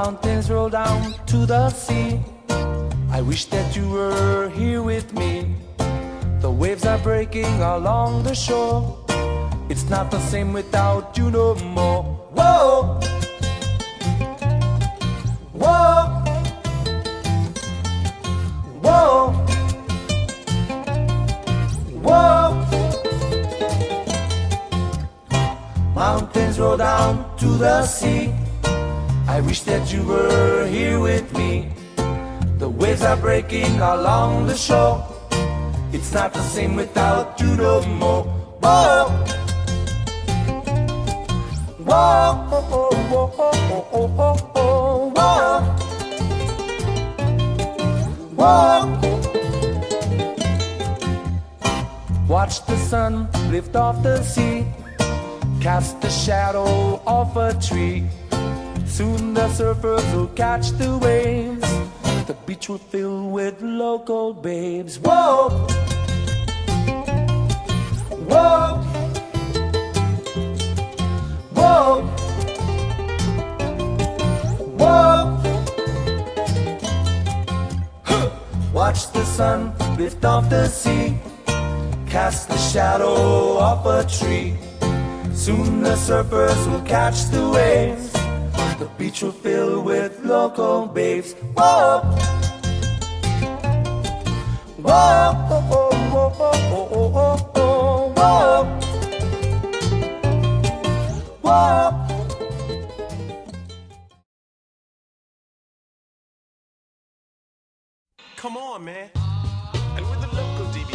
Mountains roll down to the sea. I wish that you were here with me. The waves are breaking along the shore. It's not the same without you no more. Whoa, whoa, whoa, whoa. Mountains roll down to the sea. I wish that you were here with me. The waves are breaking along the shore. It's not the same without you no more. Whoa, whoa, whoa, whoa, whoa, whoa, whoa, whoa. Watch the sun lift off the sea, cast the shadow off a tree. Soon the surfers will catch the waves. The beach will fill with local babes. Whoa, whoa, whoa, whoa. Watch the sun lift off the sea, cast the shadow off a tree. Soon the surfers will catch the waves. The beach will fill with local babes. Whoa, whoa, whoa, whoa, whoa, whoa, whoa, whoa, whoa. Come on, man. And with the local DB